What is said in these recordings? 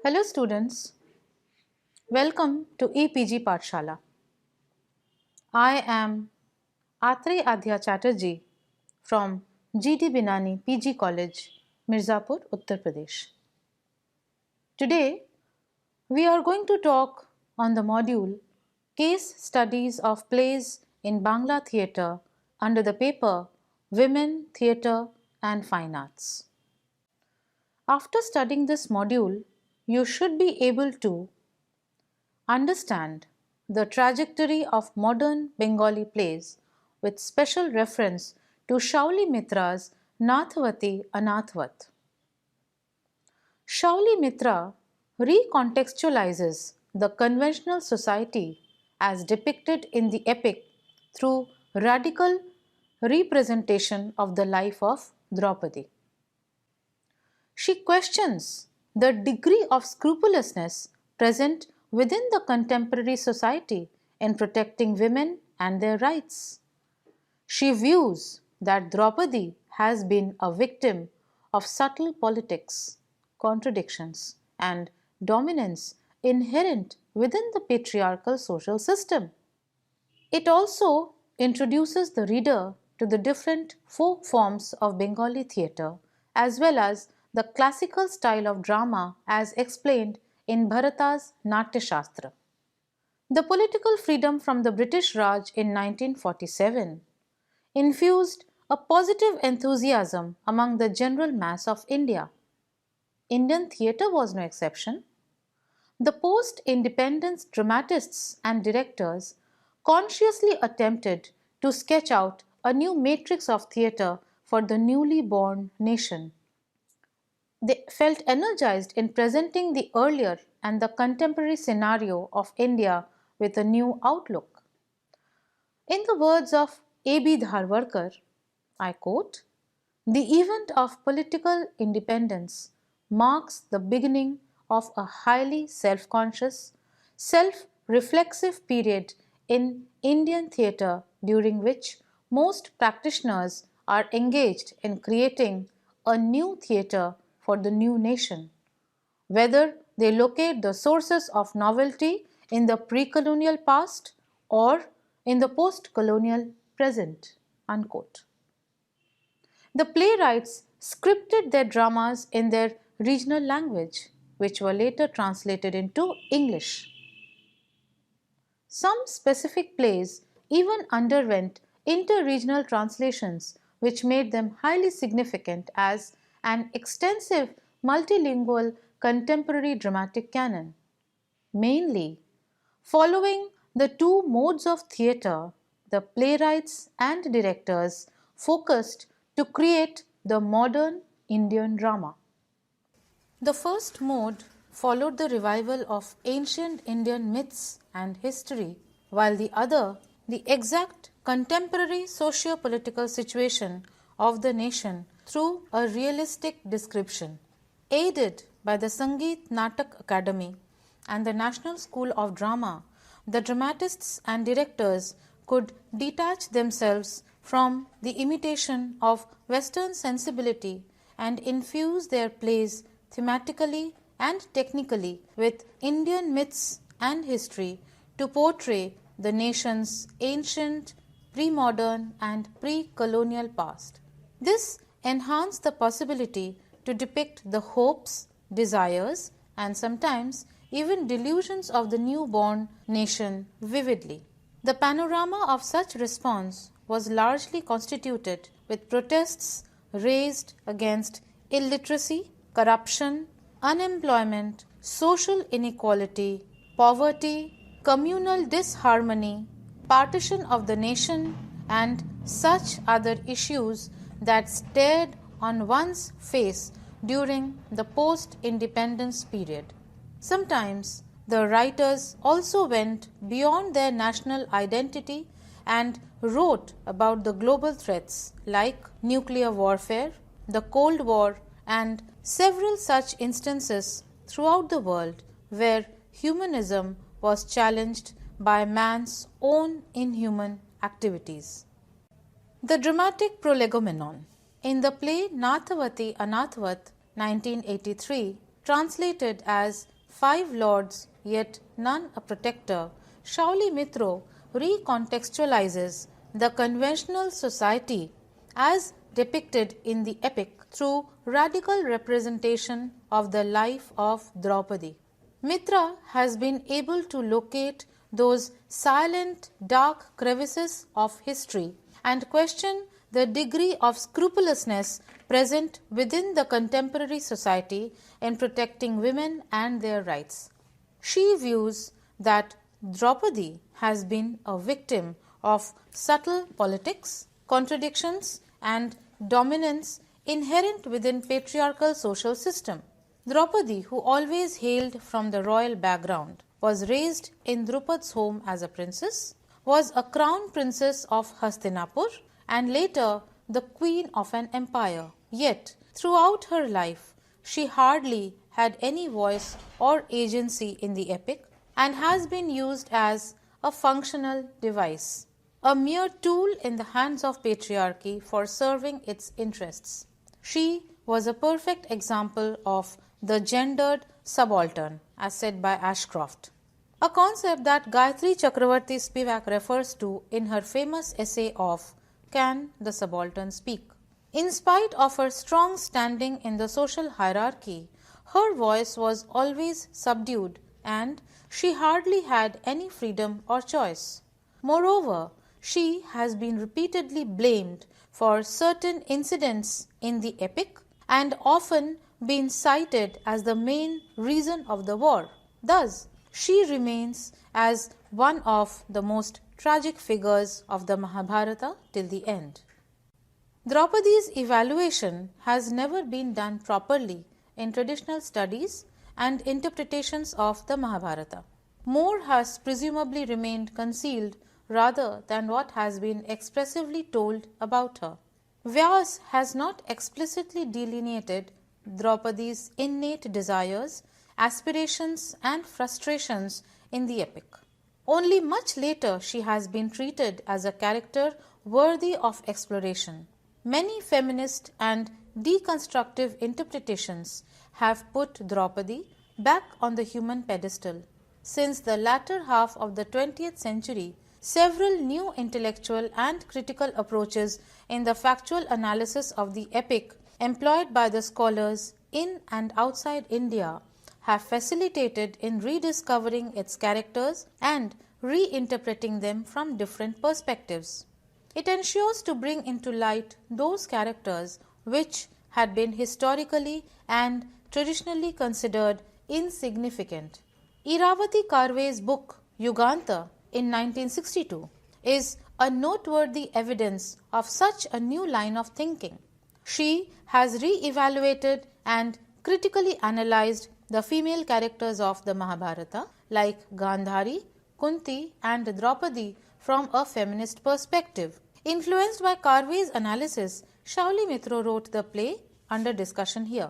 Hello students, welcome to EPG Pathshala. I am Atri Adhya Chatterjee from GD Binani PG College, Mirzapur, Uttar Pradesh. Today we are going to talk on the module Case Studies of Plays in Bangla Theatre under the paper Women, Theatre and Fine Arts. After studying this module, you should be able to understand the trajectory of modern Bengali plays with special reference to Shauli Mitra's Nathavati Anathvat. Shauli Mitra recontextualizes the conventional society as depicted in the epic through radical representation of the life of Draupadi. She questions the degree of scrupulousness present within the contemporary society in protecting women and their rights. She views that Draupadi has been a victim of subtle politics, contradictions, and dominance inherent within the patriarchal social system. It also introduces the reader to the different folk forms of Bengali theatre as well as the classical style of drama as explained in Bharata's Natya Shastra. The political freedom from the British Raj in 1947 infused a positive enthusiasm among the general mass of India. Indian theatre was no exception. The post-independence dramatists and directors consciously attempted to sketch out a new matrix of theatre for the newly born nation. They felt energized in presenting the earlier and the contemporary scenario of India with a new outlook. In the words of A.B. Dharwarkar, I quote, "The event of political independence marks the beginning of a highly self-conscious, self-reflexive period in Indian theatre during which most practitioners are engaged in creating a new theatre for the new nation, whether they locate the sources of novelty in the pre-colonial past or in the post-colonial present." Unquote. The playwrights scripted their dramas in their regional language, which were later translated into English. Some specific plays even underwent inter-regional translations, which made them highly significant as an extensive multilingual contemporary dramatic canon. Mainly, following the two modes of theatre, the playwrights and directors focused to create the modern Indian drama. The first mode followed the revival of ancient Indian myths and history, while the other, the exact contemporary socio-political situation of the nation through a realistic description. Aided by the Sangeet Natak Academy and the National School of Drama, the dramatists and directors could detach themselves from the imitation of Western sensibility and infuse their plays thematically and technically with Indian myths and history to portray the nation's ancient, pre-modern and pre-colonial past. This enhanced the possibility to depict the hopes, desires and sometimes even delusions of the newborn nation vividly. The panorama of such response was largely constituted with protests raised against illiteracy, corruption, unemployment, social inequality, poverty, communal disharmony, partition of the nation, and such other issues that stared on one's face during the post-independence period. Sometimes the writers also went beyond their national identity and wrote about the global threats like nuclear warfare, the Cold War, and several such instances throughout the world where humanism was challenged by man's own inhuman activities. The dramatic prolegomenon. In the play Nathavati Anathvat 1983, translated as five lords yet none a protector, Shauli Mitro recontextualizes the conventional society as depicted in the epic through radical representation of the life of Draupadi. Mitra has been able to locate those silent, dark crevices of history and question the degree of scrupulousness present within the contemporary society in protecting women and their rights. She views that Draupadi has been a victim of subtle politics, contradictions, and dominance inherent within patriarchal social system. Draupadi, who always hailed from the royal background, was raised in Drupad's home as a princess, was a crown princess of Hastinapur, and later the queen of an empire. Yet, throughout her life, she hardly had any voice or agency in the epic and has been used as a functional device, a mere tool in the hands of patriarchy for serving its interests. She was a perfect example of the gendered subaltern, as said by Ashcroft, a concept that Gayatri Chakravarti Spivak refers to in her famous essay of Can the Subaltern Speak? In spite of her strong standing in the social hierarchy, her voice was always subdued and she hardly had any freedom or choice. Moreover, she has been repeatedly blamed for certain incidents in the epic and often been cited as the main reason of the war. Thus, she remains as one of the most tragic figures of the Mahabharata till the end. Draupadi's evaluation has never been done properly in traditional studies and interpretations of the Mahabharata. More has presumably remained concealed rather than what has been expressively told about her. Vyas has not explicitly delineated Draupadi's innate desires, aspirations, and frustrations in the epic. Only much later she has been treated as a character worthy of exploration. Many feminist and deconstructive interpretations have put Draupadi back on the human pedestal. Since the latter half of the 20th century, several new intellectual and critical approaches in the factual analysis of the epic employed by the scholars in and outside India have facilitated in rediscovering its characters and reinterpreting them from different perspectives. It ensures to bring into light those characters which had been historically and traditionally considered insignificant. Iravati Karve's book Yuganta in 1962 is a noteworthy evidence of such a new line of thinking. She has re-evaluated and critically analyzed the female characters of the Mahabharata like Gandhari, Kunti and Draupadi from a feminist perspective. Influenced by Karve's analysis, Shauli Mitro wrote the play under discussion here.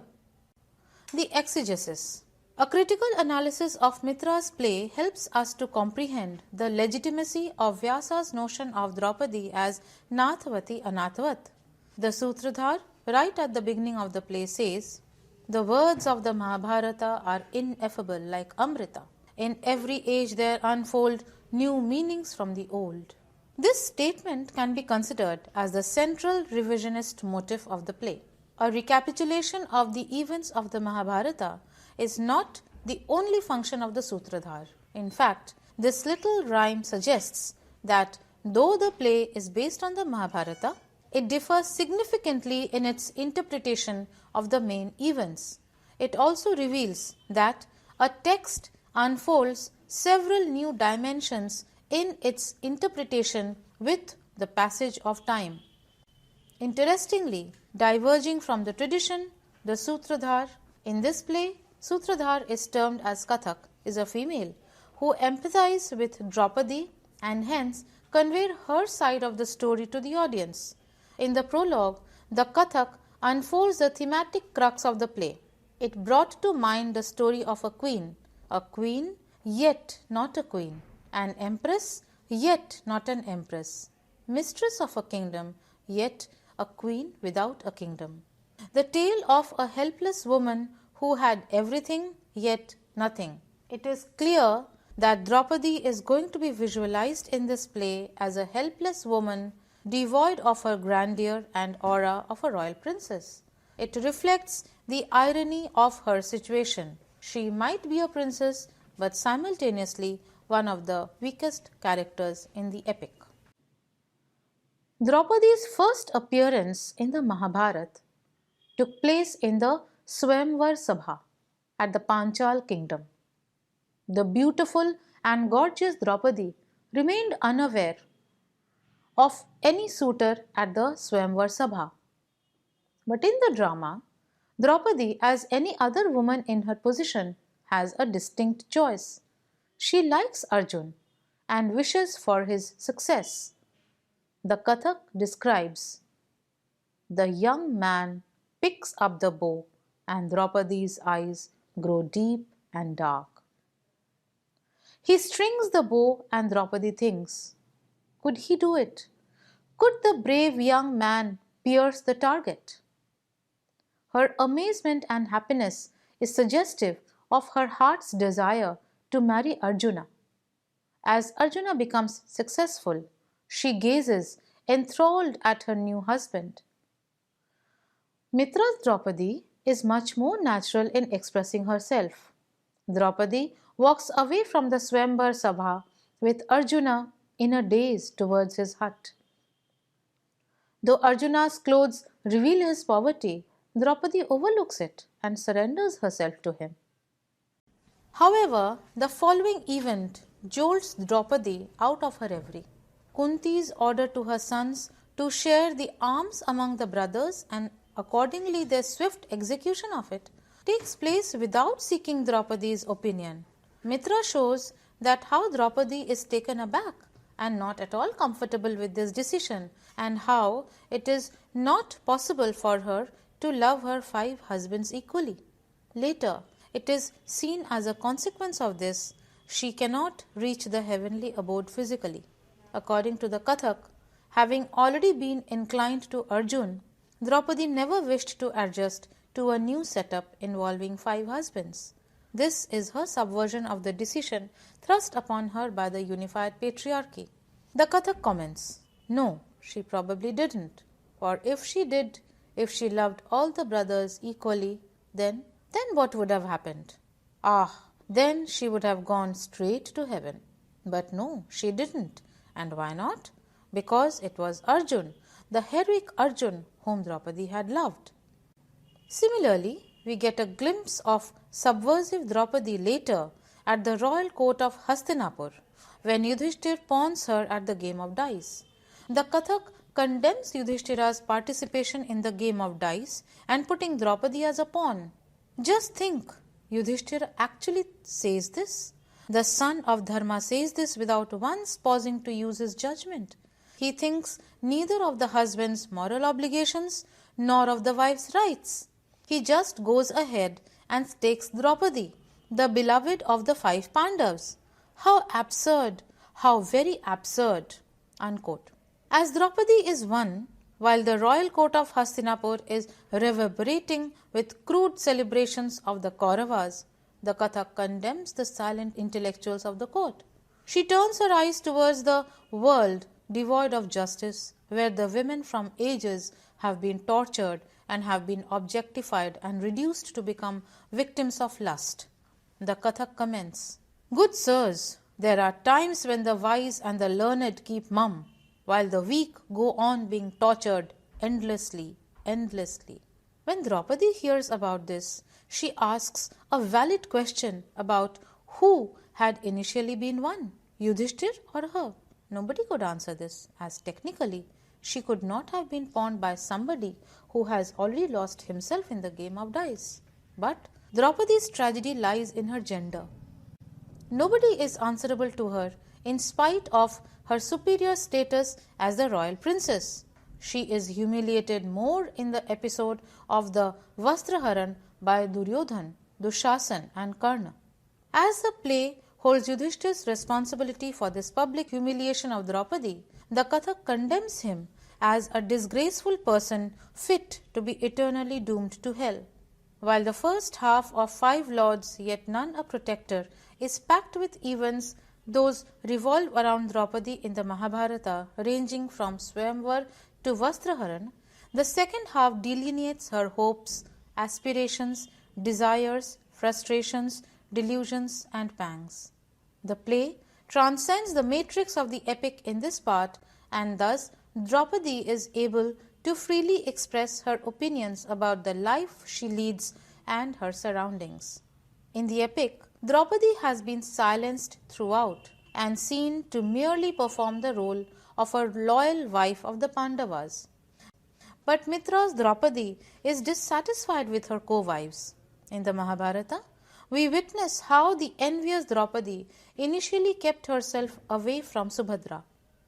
The exegesis. A critical analysis of Mitra's play helps us to comprehend the legitimacy of Vyasa's notion of Draupadi as Nathavati Anathavat. The Sutradhar, right at the beginning of the play, says, "The words of the Mahabharata are ineffable like Amrita. In every age there unfold new meanings from the old." This statement can be considered as the central revisionist motive of the play. A recapitulation of the events of the Mahabharata is not the only function of the Sutradhar. In fact, this little rhyme suggests that though the play is based on the Mahabharata, it differs significantly in its interpretation of the main events. It also reveals that a text unfolds several new dimensions in its interpretation with the passage of time. Interestingly, diverging from the tradition, the Sutradhar in this play, Sutradhar is termed as Kathak, is a female who empathizes with Draupadi and hence conveyed her side of the story to the audience. In the prologue, the Kathak unfolds the thematic crux of the play. It brought to mind the story of a queen yet not a queen, an empress yet not an empress, mistress of a kingdom yet a queen without a kingdom. The tale of a helpless woman who had everything yet nothing. It is clear that Draupadi is going to be visualized in this play as a helpless woman devoid of her grandeur and aura of a royal princess. It reflects the irony of her situation. She might be a princess, but simultaneously one of the weakest characters in the epic. Draupadi's first appearance in the Mahabharata took place in the Swayamvar Sabha at the Panchal kingdom. The beautiful and gorgeous Draupadi remained unaware of any suitor at the Swayamvar Sabha. But in the drama, Draupadi, as any other woman in her position, has a distinct choice. She likes Arjun and wishes for his success. The Kathak describes the young man picks up the bow and Draupadi's eyes grow deep and dark. He strings the bow and Draupadi thinks, could he do it? Could the brave young man pierce the target? Her amazement and happiness is suggestive of her heart's desire to marry Arjuna. As Arjuna becomes successful, she gazes enthralled at her new husband. Mitra's Draupadi is much more natural in expressing herself. Draupadi walks away from the Swayamvar Sabha with Arjuna in a daze towards his hut. Though Arjuna's clothes reveal his poverty, Draupadi overlooks it and surrenders herself to him. However, the following event jolts Draupadi out of her reverie. Kunti's order to her sons to share the arms among the brothers and accordingly their swift execution of it takes place without seeking Draupadi's opinion. Mitra shows that how Draupadi is taken aback and not at all comfortable with this decision, and how it is not possible for her to love her 5 husbands equally. Later, it is seen as a consequence of this, she cannot reach the heavenly abode physically. According to the Kathak, having already been inclined to Arjun, Draupadi never wished to adjust to a new setup involving 5 husbands. This is her subversion of the decision thrust upon her by the unified patriarchy. The Kathak comments, no, she probably didn't, for if she did, if she loved all the brothers equally, then what would have happened? Then she would have gone straight to heaven. But no, she didn't. And why not? Because it was Arjun, the heroic Arjun whom Draupadi had loved. Similarly, we get a glimpse of subversive Draupadi later at the royal court of Hastinapur, when Yudhishthir pawns her at the game of dice. The Kathak condemns Yudhishthira's participation in the game of dice and putting Draupadi as a pawn. Just think, Yudhishthira actually says this. The son of Dharma says this without once pausing to use his judgment. He thinks neither of the husband's moral obligations nor of the wife's rights. He just goes ahead and takes Draupadi, the beloved of the 5 Pandavas. How absurd, how very absurd, unquote. As Draupadi is one, while the royal court of Hastinapur is reverberating with crude celebrations of the Kauravas, the Kathak condemns the silent intellectuals of the court. She turns her eyes towards the world devoid of justice, where the women from ages have been tortured and have been objectified and reduced to become victims of lust. The Kathak comments, good sirs, there are times when the wise and the learned keep mum, while the weak go on being tortured endlessly. When Draupadi hears about this, she asks a valid question about who had initially been won, Yudhishthir or her. Nobody could answer this, as technically she could not have been pawned by somebody who has already lost himself in the game of dice. But Draupadi's tragedy lies in her gender. Nobody is answerable to her in spite of her superior status as the royal princess. She is humiliated more in the episode of the Vastraharan by Duryodhan, Dushasan and Karna. As the play holds Yudhishthir's responsibility for this public humiliation of Draupadi, the Kathak condemns him as a disgraceful person fit to be eternally doomed to hell. While the first half of Five Lords Yet None a Protector is packed with events, those revolve around Draupadi in the Mahabharata, ranging from Swayamvar to Vastraharan, the second half delineates her hopes, aspirations, desires, frustrations, delusions, and pangs. The play transcends the matrix of the epic in this part, and thus Draupadi is able to freely express her opinions about the life she leads and her surroundings. In the epic, Draupadi has been silenced throughout and seen to merely perform the role of a loyal wife of the Pandavas. But Mitra's Draupadi is dissatisfied with her co-wives. In the Mahabharata, we witness how the envious Draupadi initially kept herself away from Subhadra.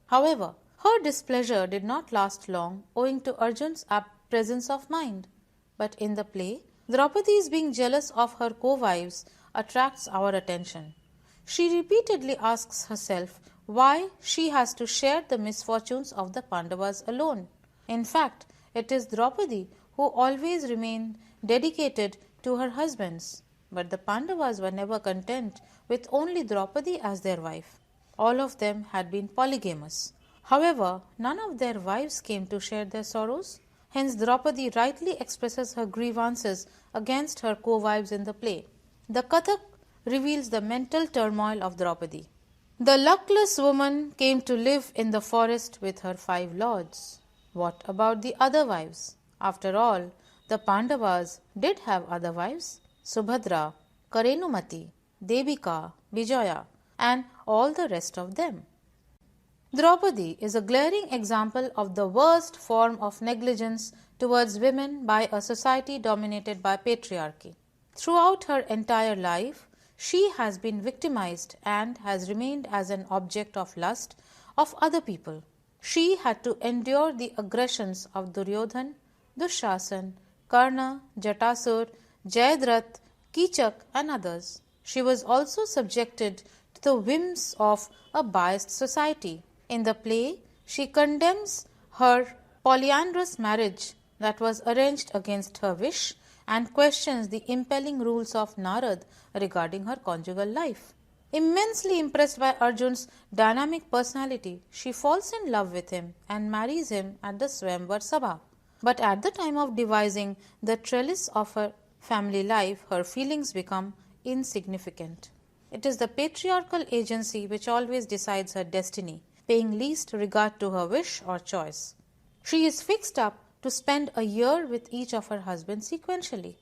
However, her displeasure did not last long owing to Arjun's presence of mind. But in the play, Draupadi's being jealous of her co-wives attracts our attention. She repeatedly asks herself why she has to share the misfortunes of the Pandavas alone. In fact, it is Draupadi who always remained dedicated to her husbands. But the Pandavas were never content with only Draupadi as their wife. All of them had been polygamous. However, none of their wives came to share their sorrows. Hence, Draupadi rightly expresses her grievances against her co-wives in the play. The Kathak reveals the mental turmoil of Draupadi. The luckless woman came to live in the forest with her 5 lords. What about the other wives? After all, the Pandavas did have other wives. Subhadra, Karenumati, Devika, Vijaya, and all the rest of them. Draupadi is a glaring example of the worst form of negligence towards women by a society dominated by patriarchy. Throughout her entire life, she has been victimized and has remained as an object of lust of other people. She had to endure the aggressions of Duryodhan, Dushasan, Karna, Jatasur, Jayadratha, Kichak, and others. She was also subjected to the whims of a biased society. In the play, she condemns her polyandrous marriage that was arranged against her wish and questions the impelling rules of Narad regarding her conjugal life. Immensely impressed by Arjun's dynamic personality, she falls in love with him and marries him at the Swayamvar Sabha. But at the time of devising the trellis of her family life, her feelings become insignificant. It is the patriarchal agency which always decides her destiny, paying least regard to her wish or choice. She is fixed up to spend a year with each of her husbands sequentially.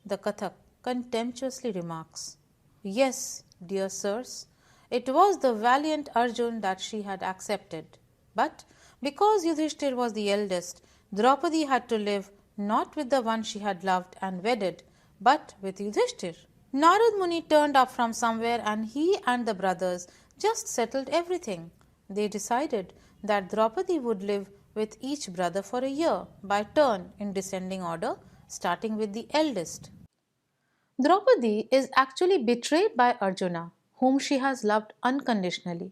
The Kathak contemptuously remarks, "Yes, dear sirs, it was the valiant Arjun that she had accepted. But because Yudhishthir was the eldest, Draupadi had to live not with the one she had loved and wedded, but with Yudhishthir. Narad Muni turned up from somewhere and he and the brothers just settled everything. They decided that Draupadi would live with each brother for a year, by turn in descending order, starting with the eldest. Draupadi is actually betrayed by Arjuna, whom she has loved unconditionally.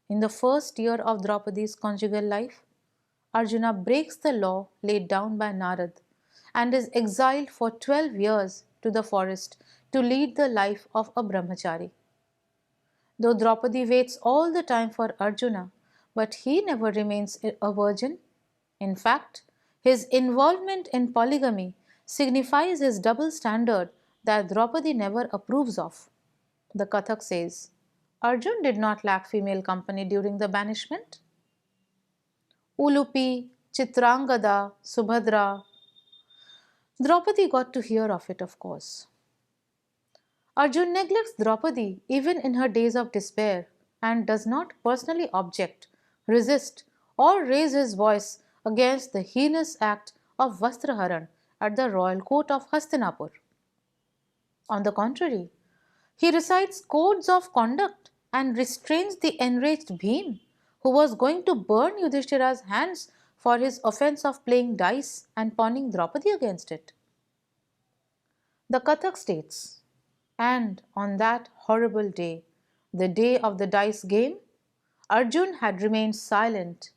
In the first year of Draupadi's conjugal life, Arjuna breaks the law laid down by Narad and is exiled for 12 years to the forest to lead the life of a brahmachari. Though Draupadi waits all the time for Arjuna, but he never remains a virgin. In fact, his involvement in polygamy signifies his double standard that Draupadi never approves of. The Kathak says, Arjun did not lack female company during the banishment. Ulupi, Chitrangada, Subhadra. Draupadi got to hear of it, of course. Arjun neglects Draupadi even in her days of despair and does not personally object, resist, or raise his voice against the heinous act of Vastraharan at the royal court of Hastinapur. On the contrary, he recites codes of conduct and restrains the enraged Bhim, who was going to burn Yudhishthira's hands for his offense of playing dice and pawning Draupadi against it. The Kathak states, and on that horrible day, the day of the dice game, Arjun had remained silent.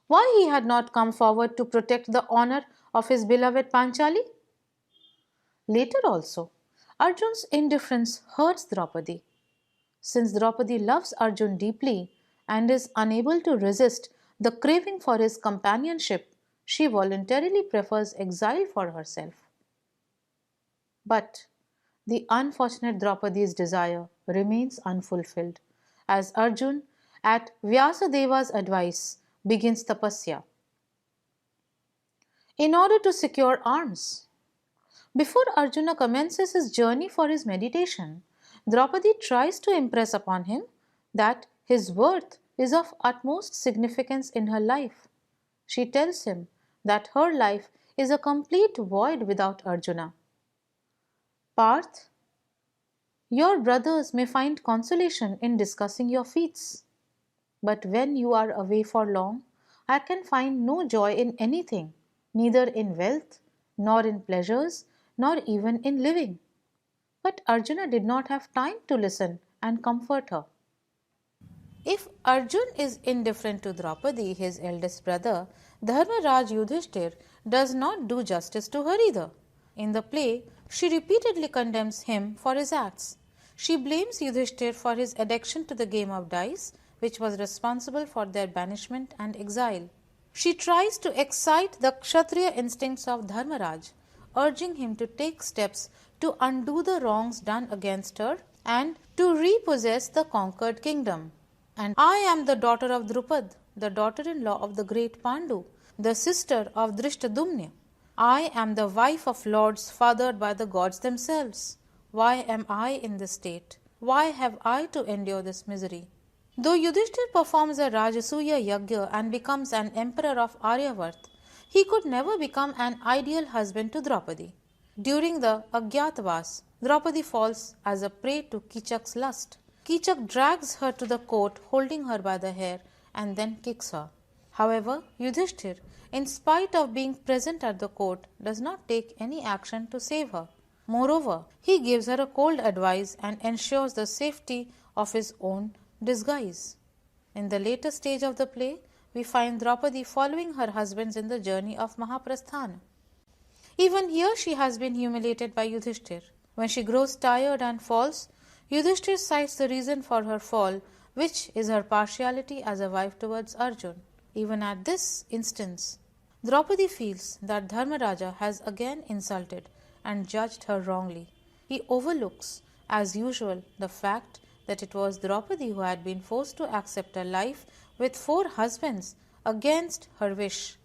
Why he had not come forward to protect the honor of his beloved Panchali? Later also, Arjun's indifference hurts Draupadi. Since Draupadi loves Arjun deeply and is unable to resist the craving for his companionship, she voluntarily prefers exile for herself. But the unfortunate Draupadi's desire remains unfulfilled as Arjun, at Vyasadeva's advice, begins tapasya in order to secure arms. Before Arjuna commences his journey for his meditation, Draupadi tries to impress upon him that his worth is of utmost significance in her life. She tells him that her life is a complete void without Arjuna. Parth, your brothers may find consolation in discussing your feats, but when you are away for long, I can find no joy in anything, neither in wealth, nor in pleasures, nor even in living. But Arjuna did not have time to listen and comfort her. If Arjun is indifferent to Draupadi, his eldest brother, Dharmaraj Yudhishthir does not do justice to her either. In the play, she repeatedly condemns him for his acts. She blames Yudhishthir for his addiction to the game of dice, which was responsible for their banishment and exile. She tries to excite the Kshatriya instincts of Dharmaraj, urging him to take steps to undo the wrongs done against her and to repossess the conquered kingdom. And I am the daughter of Drupad, the daughter-in-law of the great Pandu, the sister of Drishtadumna. I am the wife of lords fathered by the gods themselves. Why am I in this state? Why have I to endure this misery? Though Yudhishthir performs a Rajasuya Yagya and becomes an emperor of Aryavart, he could never become an ideal husband to Draupadi. During the Agyatavas, Draupadi falls as a prey to Kichak's lust. Kichak drags her to the court, holding her by the hair, and then kicks her. However, Yudhishthir, in spite of being present at the court, does not take any action to save her. Moreover, he gives her a cold advice and ensures the safety of his own disguise. In the later stage of the play, we find Draupadi following her husbands in the journey of Mahaprasthana. Even here she has been humiliated by Yudhishthir. When she grows tired and falls, Yudhishthir cites the reason for her fall, which is her partiality as a wife towards Arjun. Even at this instance, Draupadi feels that Dharmaraja has again insulted and judged her wrongly. He overlooks, as usual, the fact that it was Draupadi who had been forced to accept a life with 4 husbands against her wish.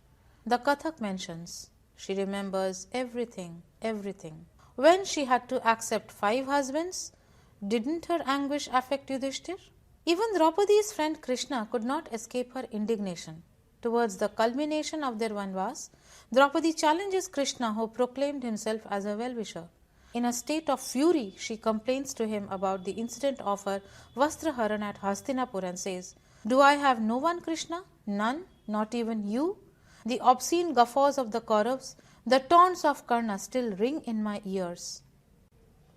The Kathak mentions, she remembers everything, everything. When she had to accept 5 husbands, didn't her anguish affect Yudhishthir? Even Draupadi's friend Krishna could not escape her indignation. Towards the culmination of their Vanvas, Draupadi challenges Krishna, who proclaimed himself as a well-wisher. In a state of fury, she complains to him about the incident of her Vastraharan at Hastinapur and says, "Do I have no one, Krishna? None? Not even you?" The obscene guffaws of the Kauravas, the taunts of Karna still ring in my ears.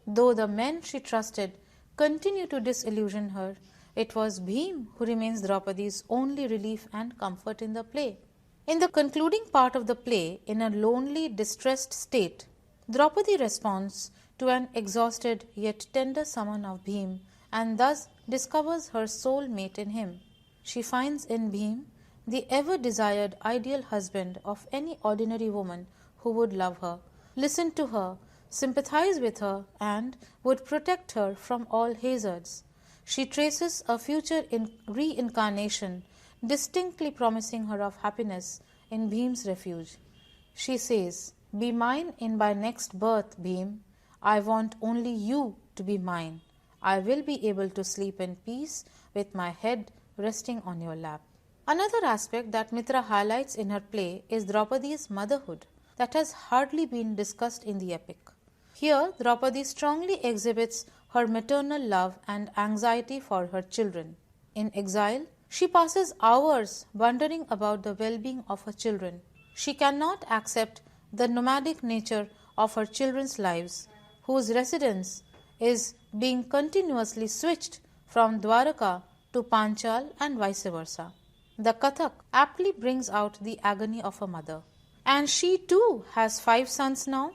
Though the men she trusted continue to disillusion her, it was Bhim who remains Draupadi's only relief and comfort in the play. In the concluding part of the play, in a lonely, distressed state, Draupadi responds to an exhausted yet tender summon of Bhim and thus discovers her soul mate in him. She finds in Bhim the ever-desired ideal husband of any ordinary woman who would love her, listen to her, sympathize with her, and would protect her from all hazards. She traces a future reincarnation, distinctly promising her of happiness in Bhim's refuge. She says, "Be mine in my next birth, Bhim. I want only you to be mine. I will be able to sleep in peace with my head resting on your lap." Another aspect that Mitra highlights in her play is Draupadi's motherhood that has hardly been discussed in the epic. Here, Draupadi strongly exhibits her maternal love and anxiety for her children. In exile, she passes hours wondering about the well-being of her children. She cannot accept the nomadic nature of her children's lives, whose residence is being continuously switched from Dwaraka to Panchal and vice versa. The Kathak aptly brings out the agony of a mother. And she too has 5 sons now.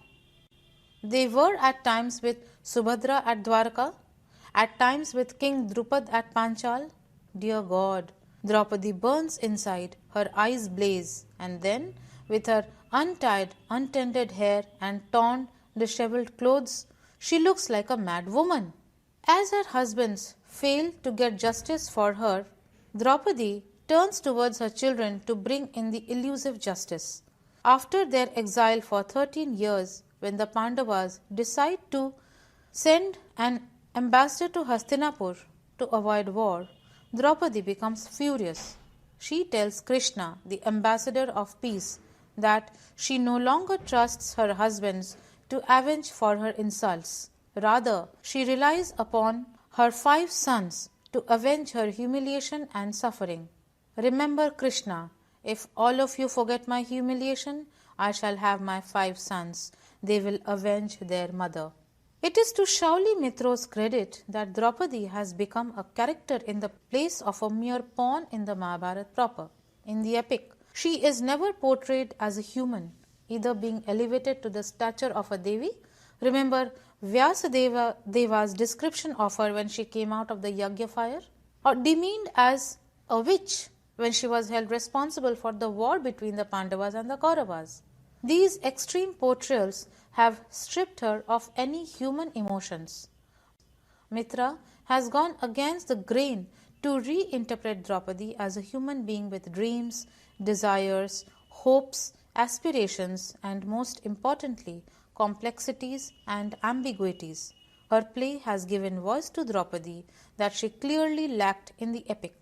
They were at times with Subhadra at Dwarka, at times with King Drupad at Panchal. Dear God, Draupadi burns inside, her eyes blaze, and then, with her untied, untended hair and torn, dishevelled clothes, she looks like a mad woman. As her husbands fail to get justice for her, Draupadi turns towards her children to bring in the elusive justice. After their exile for 13 years, when the Pandavas decide to send an ambassador to Hastinapur to avoid war, Draupadi becomes furious. She tells Krishna, the ambassador of peace, that she no longer trusts her husbands to avenge for her insults. Rather, she relies upon her 5 sons to avenge her humiliation and suffering. Remember, Krishna, if all of you forget my humiliation, I shall have my 5 sons. They will avenge their mother. It is to Shauli Mitro's credit that Draupadi has become a character in the place of a mere pawn in the Mahabharata proper. In the epic, she is never portrayed as a human, either being elevated to the stature of a Devi. Remember Vyasadeva's description of her when she came out of the Yagya fire, or demeaned as a witch when she was held responsible for the war between the Pandavas and the Kauravas. These extreme portrayals have stripped her of any human emotions. Mitra has gone against the grain to reinterpret Draupadi as a human being with dreams, desires, hopes, aspirations, and most importantly, complexities and ambiguities. Her play has given voice to Draupadi that she clearly lacked in the epic.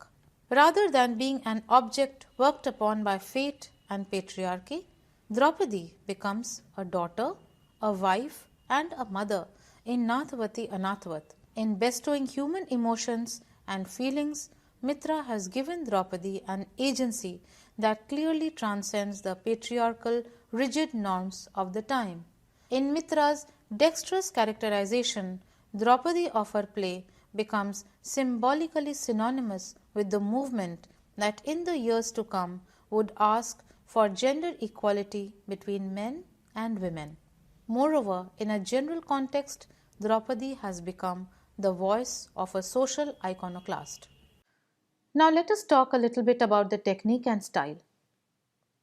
Rather than being an object worked upon by fate and patriarchy, Draupadi becomes a daughter, a wife, and a mother in Nathvati Anathvat. In bestowing human emotions and feelings, Mitra has given Draupadi an agency that clearly transcends the patriarchal, rigid norms of the time. In Mitra's dexterous characterization, Draupadi of her play becomes symbolically synonymous with the movement that in the years to come would ask for gender equality between men and women. Moreover, in a general context, Draupadi has become the voice of a social iconoclast. Now let us talk a little bit about the technique and style.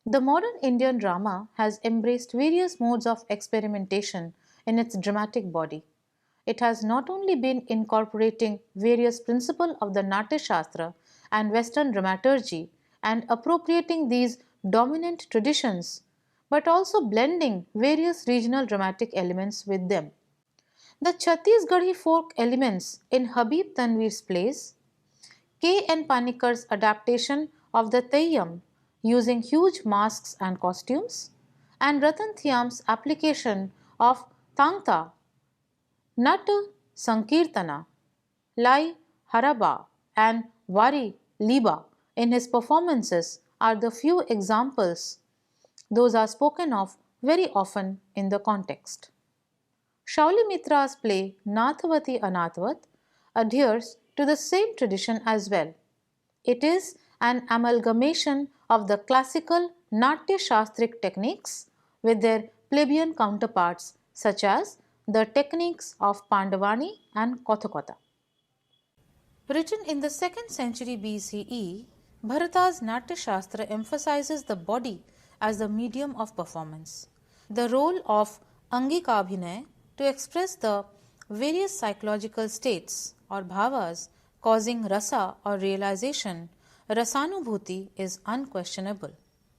The modern Indian drama has embraced various modes of experimentation in its dramatic body. It has not only been incorporating various principles of the Natya Shastra and Western dramaturgy and appropriating these dominant traditions, but also blending various regional dramatic elements with them. The Chhattisgarhi folk elements in Habib Tanvir's plays, K. N. Panikar's adaptation of the Teyyam using huge masks and costumes, and Ratan Thiam's application of Tangta, Nat Sankirtana, Lai Haraba, and Vari Liba in his performances are the few examples. Those are spoken of very often in the context. Shauli Mitra's play Nathvati Anathvat adheres to the same tradition as well. It is an amalgamation of the classical Natya Shastric techniques with their plebeian counterparts such as the techniques of Pandavani and Kathakotha. Written in the 2nd century BCE, Bharata's Natya Shastra emphasizes the body as the medium of performance. The role of Angikabhinay to express the various psychological states or bhavas causing rasa or realization, rasanubhuti, is unquestionable.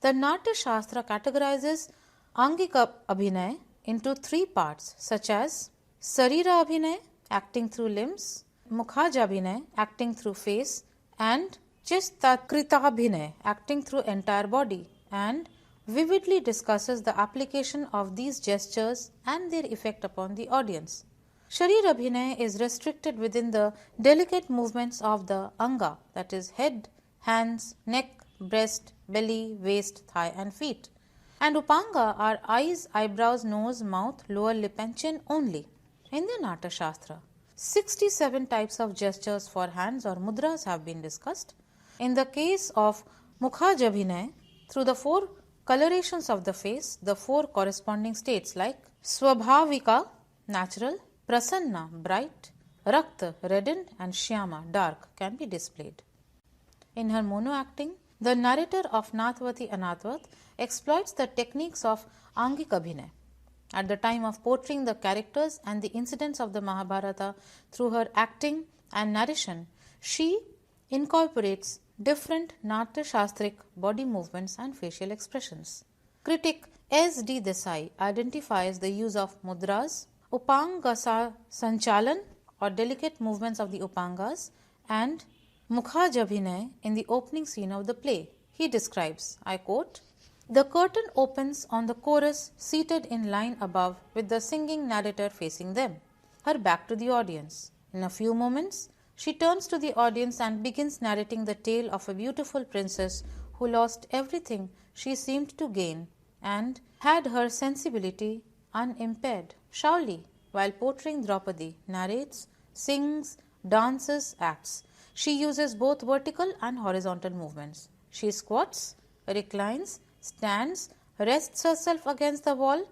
The Natya Shastra categorizes Angika Abhinay into 3 parts such as Sarira Abhinay, acting through limbs, Mukhaja Abhinay, acting through face, and Chistakrita Abhinay, acting through entire body, and vividly discusses the application of these gestures and their effect upon the audience. Sharir Abhinay is restricted within the delicate movements of the Anga, that is head, hands, neck, breast, belly, waist, thigh and feet. And Upanga are eyes, eyebrows, nose, mouth, lower lip and chin only. In the Natya Shastra, 67 types of gestures for hands or mudras have been discussed. In the case of Mukhaj Abhinay, through the 4 colorations of the face, the four corresponding states like Swabhavika, natural, Prasanna, bright, Rakta, reddened, and Shyama, dark, can be displayed. In her mono acting, the narrator of Nathvati Anathvat exploits the techniques of Angik Abhinay. At the time of portraying the characters and the incidents of the Mahabharata through her acting and narration, she incorporates different Natya Shastric body movements and facial expressions. Critic S. D. Desai identifies the use of mudras, upangasa sanchalan or delicate movements of the upangas, and mukhajabhinay in the opening scene of the play. He describes, I quote, "The curtain opens on the chorus seated in line above with the singing narrator facing them, her back to the audience. In a few moments, she turns to the audience and begins narrating the tale of a beautiful princess who lost everything she seemed to gain and had her sensibility unimpaired. Shauli, while portraying Draupadi, narrates, sings, dances, acts. She uses both vertical and horizontal movements. She squats, reclines, stands, rests herself against the wall,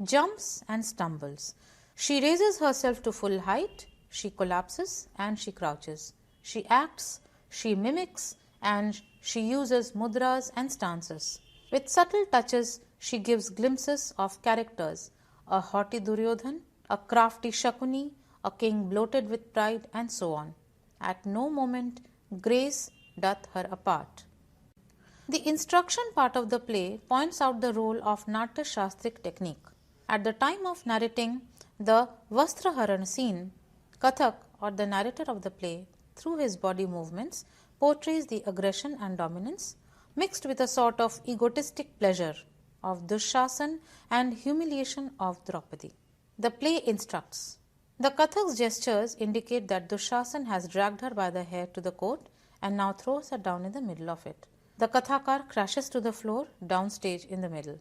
jumps and stumbles. She raises herself to full height, she collapses and she crouches. She acts, she mimics, and she uses mudras and stances. With subtle touches, she gives glimpses of characters, a haughty Duryodhan, a crafty Shakuni, a king bloated with pride, and so on. At no moment grace doth her apart." The instruction part of the play points out the role of Natya Shastric technique. At the time of narrating the Vastraharan scene, Kathak, or the narrator of the play, through his body movements, portrays the aggression and dominance, mixed with a sort of egotistic pleasure of Dushasan and humiliation of Draupadi. The play instructs. The Kathak's gestures indicate that Dushasan has dragged her by the hair to the court and now throws her down in the middle of it. The Kathakar crashes to the floor, downstage in the middle.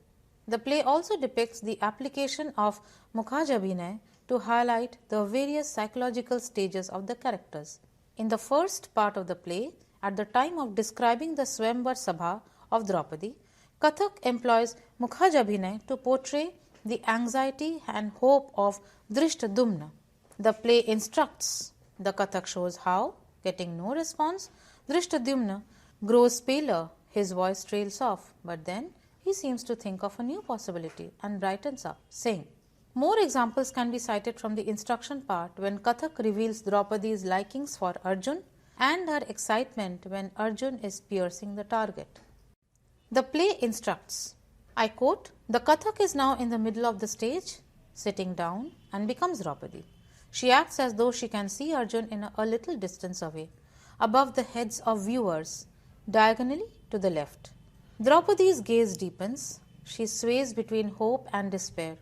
The play also depicts the application of Mukhajabhinay to highlight the various psychological stages of the characters. In the first part of the play, at the time of describing the Swayamvar Sabha of Draupadi, Kathak employs Mukhajabhinay to portray the anxiety and hope of Drishtadumna. The play instructs. The Kathak shows how, getting no response, Drishtadumna grows paler, his voice trails off, but then he seems to think of a new possibility and brightens up, saying. More examples can be cited from the instruction part when Kathak reveals Draupadi's likings for Arjun and her excitement when Arjun is piercing the target. The play instructs. I quote, "The Kathak is now in the middle of the stage, sitting down, and becomes Draupadi. She acts as though she can see Arjun in a little distance away, above the heads of viewers, diagonally to the left. Draupadi's gaze deepens. She sways between hope and despair.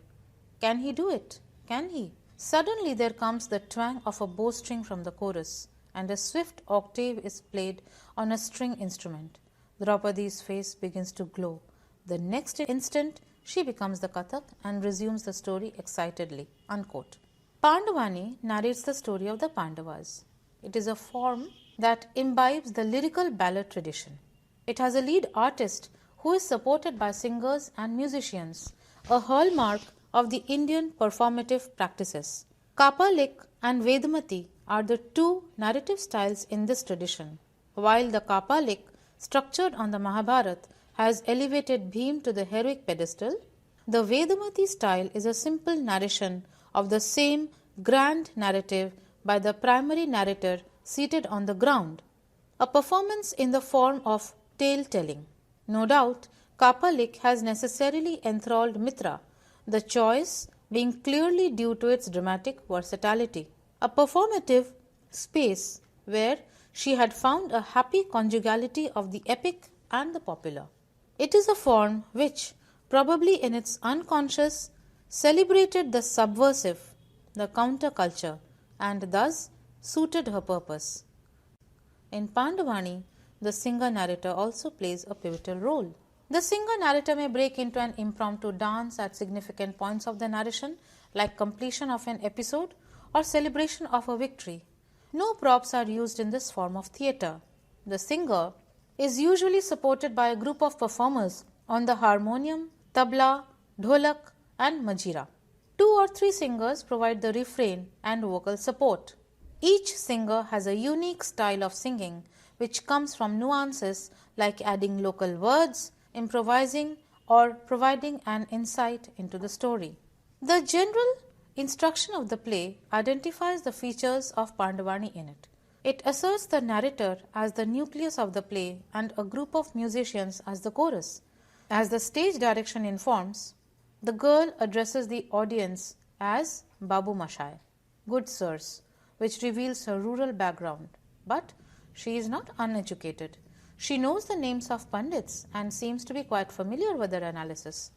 Can he do it? Can he? Suddenly there comes the twang of a bowstring from the chorus, and a swift octave is played on a string instrument. Draupadi's face begins to glow. The next instant, she becomes the Kathak and resumes the story excitedly." Unquote. Pandavani narrates the story of the Pandavas. It is a form that imbibes the lyrical ballad tradition. It has a lead artist who is supported by singers and musicians, a hallmark of the Indian performative practices. Kapalik and Vedamati are the two narrative styles in this tradition. While the Kapalik, structured on the Mahabharata, has elevated Bhim to the heroic pedestal, the Vedamati style is a simple narration of the same grand narrative by the primary narrator seated on the ground, a performance in the form of tale-telling. No doubt, Kapalik has necessarily enthralled Mitra, the choice being clearly due to its dramatic versatility, a performative space where she had found a happy conjugality of the epic and the popular. It is a form which, probably in its unconscious, celebrated the subversive, the counterculture, and thus suited her purpose. In Pandavani, the singer-narrator also plays a pivotal role. The singer-narrator may break into an impromptu dance at significant points of the narration, like completion of an episode or celebration of a victory. No props are used in this form of theatre. The singer is usually supported by a group of performers on the harmonium, tabla, dholak and majira. 2 or 3 singers provide the refrain and vocal support. Each singer has a unique style of singing which comes from nuances like adding local words, improvising or providing an insight into the story. The general instruction of the play identifies the features of Pandavani in it. It asserts the narrator as the nucleus of the play and a group of musicians as the chorus. As the stage direction informs, the girl addresses the audience as Babu Mashai, good sirs, which reveals her rural background. But she is not uneducated. She knows the names of Pandits and seems to be quite familiar with their analysis.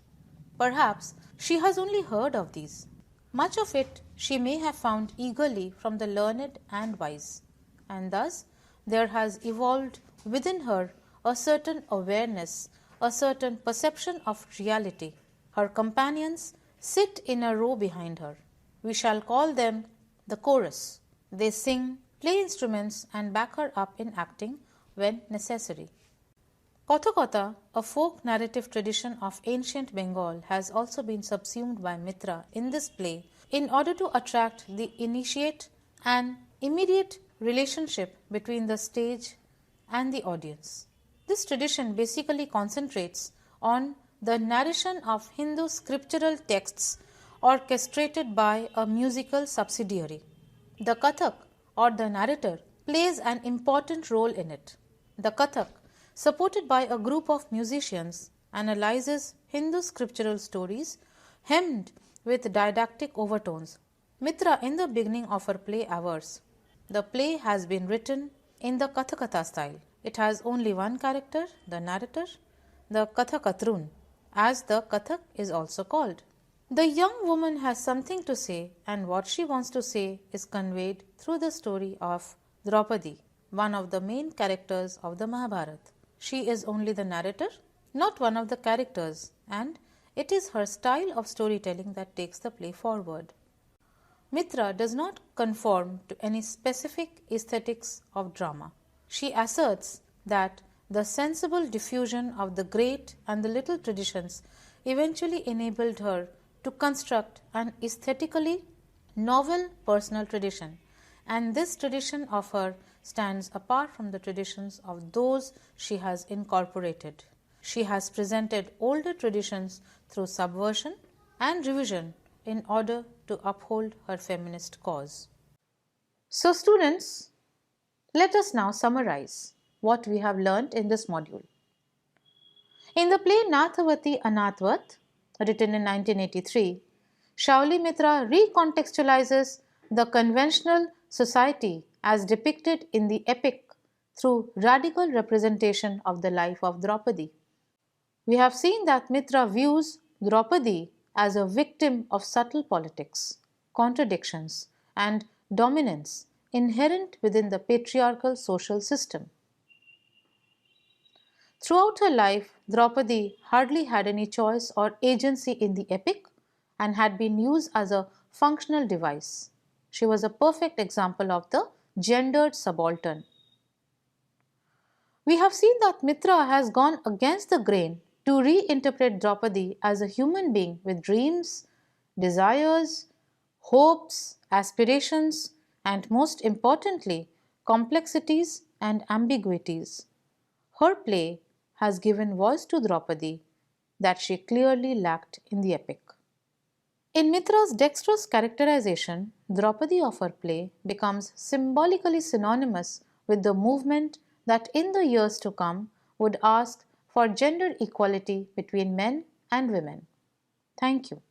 Perhaps she has only heard of these. Much of it she may have found eagerly from the learned and wise, and thus there has evolved within her a certain awareness, a certain perception of reality. Her companions sit in a row behind her. We shall call them the chorus. They sing, play instruments and back her up in acting when necessary. Kathakatha, a folk narrative tradition of ancient Bengal, has also been subsumed by Mitra in this play in order to attract the initiate and immediate relationship between the stage and the audience. This tradition basically concentrates on the narration of Hindu scriptural texts orchestrated by a musical subsidiary. The Kathak or the narrator plays an important role in it. The Kathak, supported by a group of musicians, analyzes Hindu scriptural stories hemmed with didactic overtones. Mitra, in the beginning of her play, avers, the play has been written in the Kathakatha style. It has only one character, the narrator, the Kathakatrun, as the Kathak is also called. The young woman has something to say, and what she wants to say is conveyed through the story of Draupadi, one of the main characters of the Mahabharata. She is only the narrator, not one of the characters, and it is her style of storytelling that takes the play forward. Mitra does not conform to any specific aesthetics of drama. She asserts that the sensible diffusion of the great and the little traditions eventually enabled her to construct an aesthetically novel personal tradition, and this tradition of her stands apart from the traditions of those she has incorporated. She has presented older traditions through subversion and revision in order to uphold her feminist cause. So students, let us now summarize what we have learnt in this module. In the play Nathavati Anathvat, written in 1983, Shauli Mitra recontextualizes the conventional society as depicted in the epic through radical representation of the life of Draupadi. We have seen that Mitra views Draupadi as a victim of subtle politics, contradictions, and dominance inherent within the patriarchal social system. Throughout her life, Draupadi hardly had any choice or agency in the epic and had been used as a functional device. She was a perfect example of the gendered subaltern. We have seen that Mitra has gone against the grain to reinterpret Draupadi as a human being with dreams, desires, hopes, aspirations, and most importantly, complexities and ambiguities. Her play has given voice to Draupadi that she clearly lacked in the epic. In Mitra's dexterous characterization, Draupadi of her play becomes symbolically synonymous with the movement that in the years to come would ask for gender equality between men and women. Thank you.